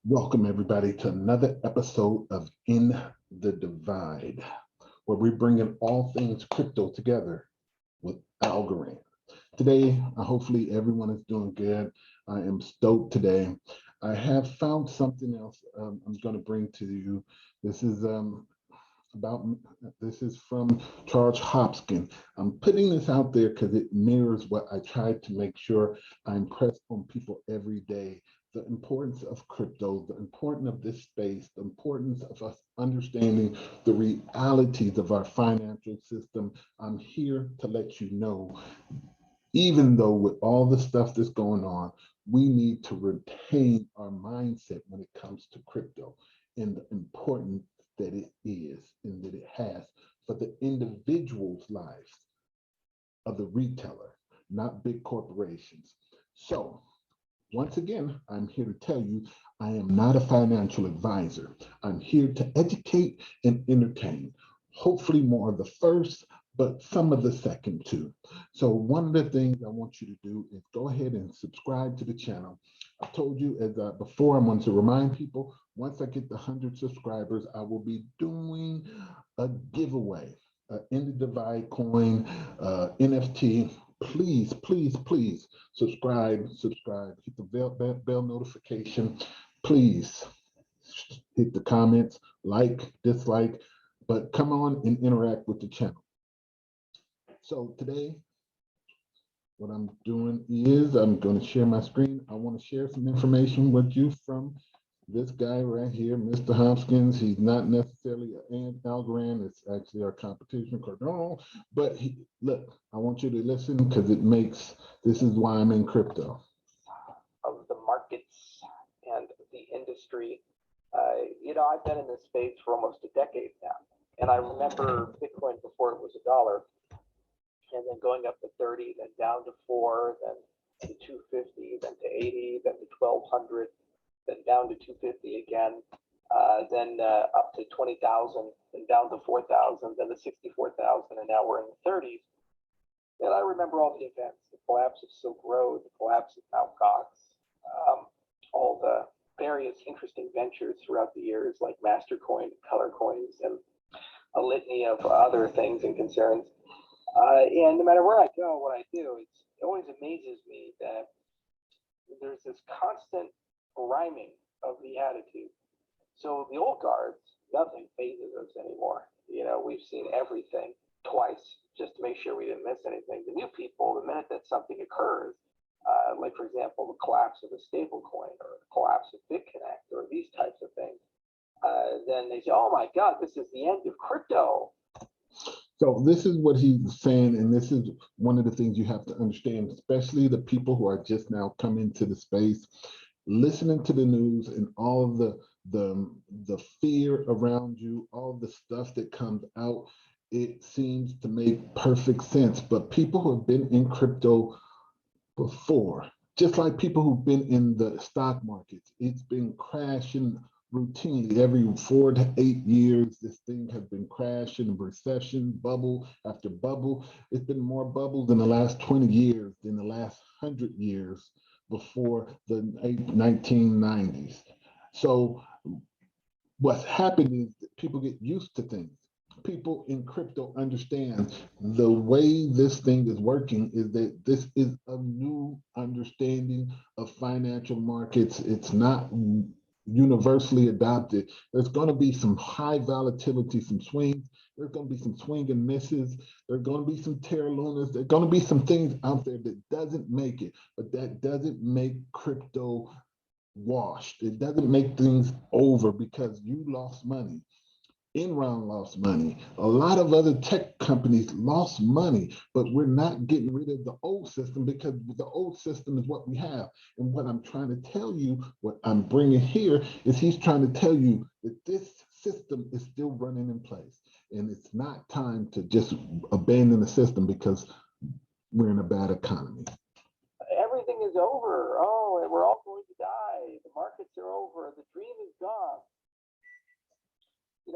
Welcome, everybody, to another episode of In the Divide, where we're bringing all things crypto together with Algorand. Today, hopefully, everyone is doing good. I am stoked today. I have found something else I'm going to bring to you. This is about this is from Charles Hopkins. I'm putting this out there because it mirrors what I try to make sure I impress on people every day. The importance of crypto, the importance of this space, the importance of us understanding the realities of our financial system. I'm here to let you know, even though with all the stuff that's going on, we need to retain our mindset when it comes to crypto and the importance that it is and that it has for the individual's lives of the retailer, not big corporations. So once again, I'm here to tell you, I am not a financial advisor. I'm here to educate and entertain, hopefully more of the first, but some of the second too. So one of the things I want you to do is go ahead and subscribe to the channel. I told you as before, I want to remind people, once I get the 100 subscribers, I will be doing a giveaway, In the Divide coin, NFT. Please subscribe, hit the bell notification. Please hit the comments, like, dislike, but come on and interact with the channel. So today, what I'm doing is I'm going to share my screen. I want to share some information with you from this guy right here, Mr. Hopkins. He's not necessarily an Algorand. It's actually our competition, Cardano. But look, I want you to listen because this is why I'm in crypto. Of the markets and the industry. I've been in this space for almost a decade now. And I remember Bitcoin before it was $1, and then going up to 30, then down to 4, then to 250, then to 80, then to 1200, then down to 250 again, then up to 20,000, then down to 4,000, then to 64,000, and now we're in the 30s. And I remember all the events, the collapse of Silk Road, the collapse of Mt. Gox, all the various interesting ventures throughout the years like Mastercoin, Color Coins, and a litany of other things and concerns. And no matter where I go, what I do, it always amazes me that there's this constant rhyming of the attitude. So the old guards, nothing phases us anymore. We've seen everything twice just to make sure we didn't miss anything. The new people, the minute that something occurs, like for example, the collapse of a stable coin or the collapse of BitConnect or these types of things, then they say, oh my God, this is the end of crypto. So this is what he's saying, and this is one of the things you have to understand, especially the people who are just now coming to the space, listening to the news and all the fear around you, all the stuff that comes out. It seems to make perfect sense, but people who have been in crypto before, just like people who've been in the stock markets, it's been crashing routinely every 4 to 8 years. This thing has been crashing, recession, bubble after bubble. It's been more bubbles in the last 20 years than the last 100 years before the 1990s. So what's happening is that people get used to things. People in crypto understand the way this thing is working is that this is a new understanding of financial markets. It's not universally adopted. There's going to be some high volatility, some swings. There's going to be some swing and misses. There's going to be some Terra Lunas. There's going to be some things out there that doesn't make it, but that doesn't make crypto washed. It doesn't make things over because you lost money. Enron lost money. A lot of other tech companies lost money, but we're not getting rid of the old system because the old system is what we have. And what I'm trying to tell you, what I'm bringing here is he's trying to tell you that this system is still running in place. And it's not time to just abandon the system because we're in a bad economy. Everything is over. Oh, and we're all going to die. The markets are over. The dream is gone.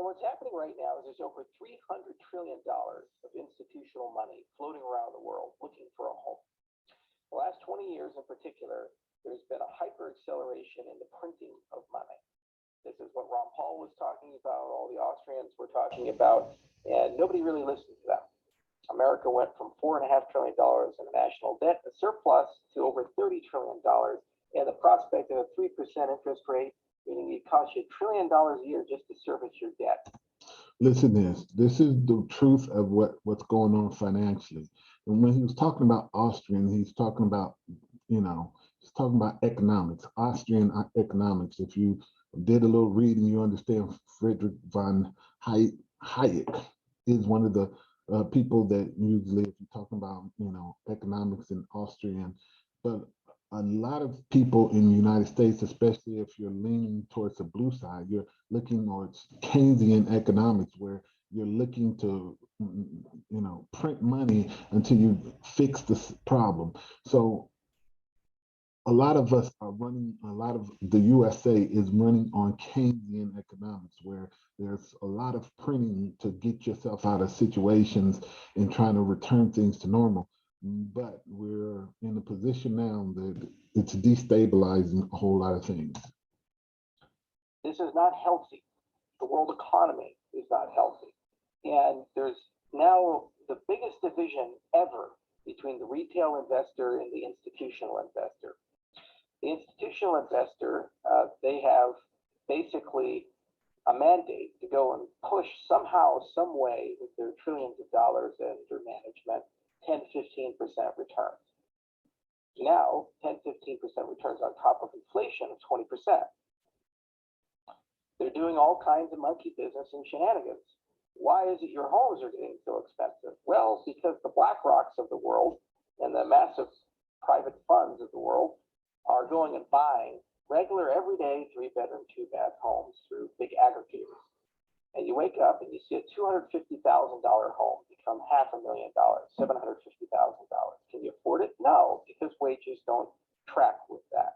What's happening right now is there's over $300 trillion of institutional money floating around the world looking for a home. The last 20 years in particular, there's been a hyper acceleration in the printing of money. This is what Ron Paul was talking about, all the Austrians were talking about, and nobody really listened to them. America went from $4.5 trillion in national debt, a surplus, to over $30 trillion, and the prospect of a 3% interest rate, meaning it costs you $1 trillion a year just to service your debt. Listen to this. This is the truth of what's going on financially. And when he was talking about Austrian, he's talking about, he's talking about economics, Austrian economics. If you did a little reading, you understand Friedrich von Hayek is one of the people that usually, if you're talking about, economics in Austrian, but a lot of people in the United States, especially if you're leaning towards the blue side, you're looking towards Keynesian economics, where you're looking to, print money until you fix this problem. So a lot of us are running, a lot of the USA is running on Keynesian economics, where there's a lot of printing to get yourself out of situations and trying to return things to normal. But we're in a position now that it's destabilizing a whole lot of things. This is not healthy. The world economy is not healthy. And there's now the biggest division ever between the retail investor and the institutional investor. The institutional investor, they have basically a mandate to go and push somehow, some way, with their trillions of dollars under management, 10-15% returns. Now, 10-15% returns on top of inflation of 20%. They're doing all kinds of monkey business and shenanigans. Why is it your homes are getting so expensive? Well, because the BlackRocks of the world and the massive private funds of the world are going and buying regular, everyday 3-bedroom, 2-bath homes through big aggregators. And you wake up and you see a $250,000 home become $500,000, $750,000. Can you afford it? No, because wages don't track with that.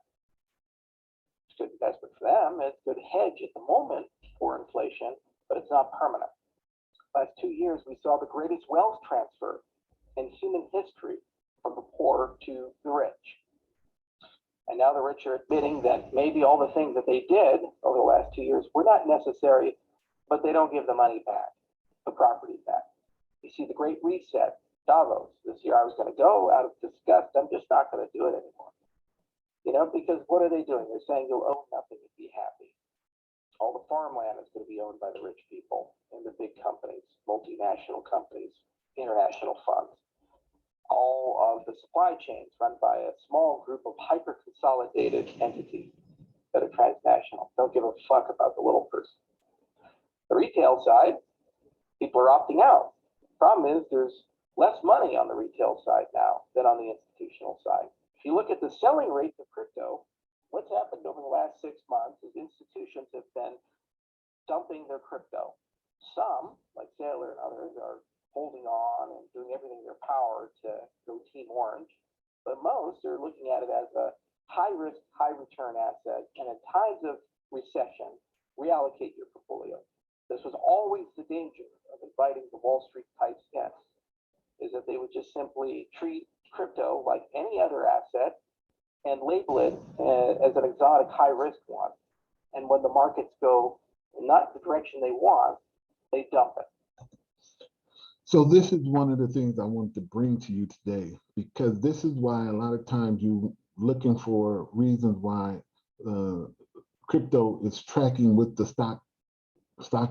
It's good investment for them. It's a good hedge at the moment for inflation, but it's not permanent. Last 2 years, we saw the greatest wealth transfer in human history from the poor to the rich. And now the rich are admitting that maybe all the things that they did over the last 2 years were not necessary, but they don't give the money back, the property back. You see the Great Reset, Davos. This year I was going to go out of disgust. I'm just not going to do it anymore. Because what are they doing? They're saying you'll own nothing and be happy. All the farmland is going to be owned by the rich people and the big companies, multinational companies, international funds. All of the supply chains run by a small group of hyper-consolidated entities that are transnational. Don't give a fuck about the little person. The retail side, people are opting out. Problem is there's less money on the retail side now than on the institutional side. If you look at the selling rate of crypto, what's happened over the last 6 months is institutions have been dumping their crypto. Some, like Saylor and others, are holding on and doing everything in their power to go Team Orange. But most are looking at it as a high-risk, high-return asset, and in times of recession, reallocate your portfolio. This was always the danger of inviting the Wall Street types in, is that they would just simply treat crypto like any other asset and label it as an exotic high-risk one. And when the markets go not the direction they want, they dump it. So this is one of the things I wanted to bring to you today, because this is why a lot of times you're looking for reasons why crypto is tracking with the stock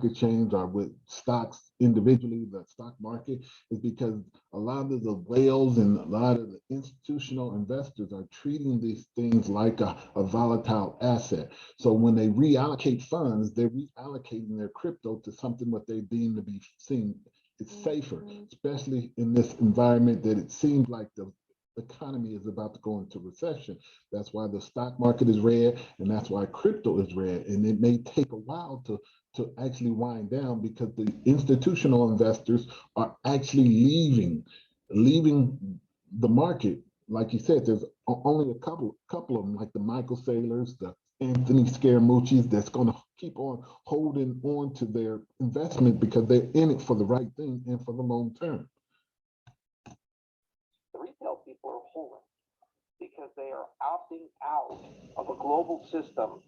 exchange or with stocks individually, the stock market, is because a lot of the whales and a lot of the institutional investors are treating these things like a volatile asset. So when they reallocate funds, they're reallocating their crypto to something what they deem to be seen it's safer, especially in this environment that it seems like the economy is about to go into recession. That's why the stock market is red, and that's why crypto is red. And it may take a while to actually wind down, because the institutional investors are actually leaving the market. Like you said, there's only a couple of them, like the Michael Saylors, the Anthony Scaramucci's, that's going to keep on holding on to their investment because they're in it for the right thing and for the long term. The retail people are holding because they are opting out of a global system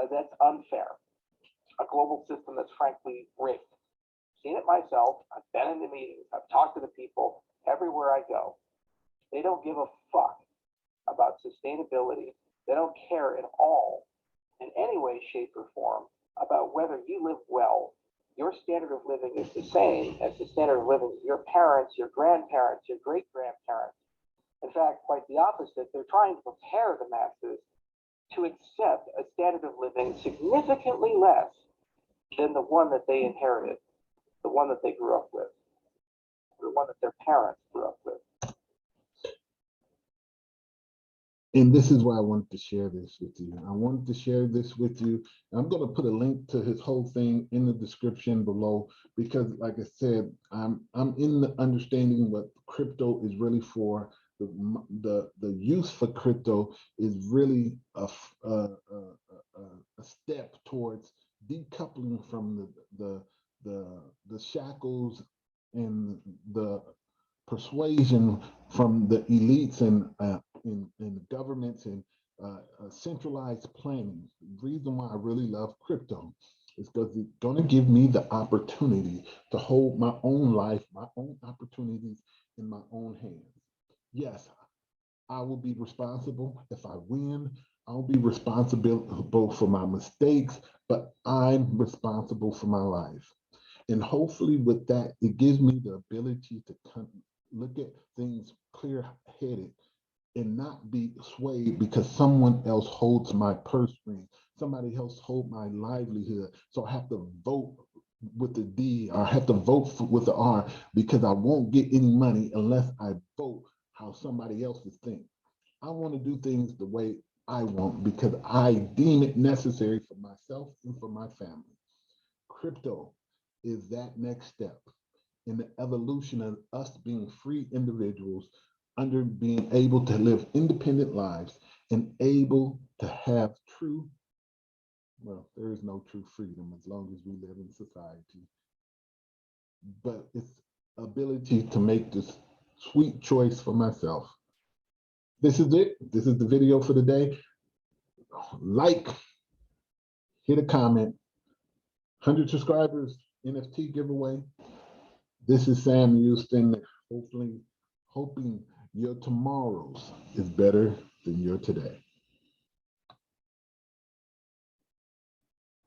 that's unfair. a global system that's frankly rigged. Seen it myself. I've been in the meetings. I've talked to the people everywhere I go. They don't give a fuck about sustainability. They don't care at all, in any way, shape, or form, about whether you live well. Your standard of living is the same as the standard of living of your parents, your grandparents, your great-grandparents. In fact, quite the opposite. They're trying to prepare the masses to accept a standard of living significantly less than the one that they inherited, the one that they grew up with, the one that their parents grew up with. And this is why I wanted to share this with you. I wanted to share this with you. I'm going to put a link to his whole thing in the description below, because like I said, I'm in the understanding what crypto is really for. The use for crypto is really a step towards decoupling from the shackles and the persuasion from the elites and governments and centralized planning. The reason why I really love crypto is because it's going to give me the opportunity to hold my own life, my own opportunities in my own hands. Yes, I will be responsible if I win. I'll be responsible for my mistakes, but I'm responsible for my life. And hopefully with that, it gives me the ability to look at things clear-headed and not be swayed because someone else holds my purse string, somebody else holds my livelihood. So I have to vote with the D, or I have to vote with the R, because I won't get any money unless I vote how somebody else is thinking. I want to do things the way I want because I deem it necessary for myself and for my family. Crypto is that next step in the evolution of us being free individuals, under being able to live independent lives and able to have true, well, there is no true freedom as long as we live in society, but it's ability to make this sweet choice for myself. This is it. This is the video for the day. Like, hit a comment, 100 subscribers, NFT giveaway. This is Sam Houston, hoping your tomorrows is better than your today.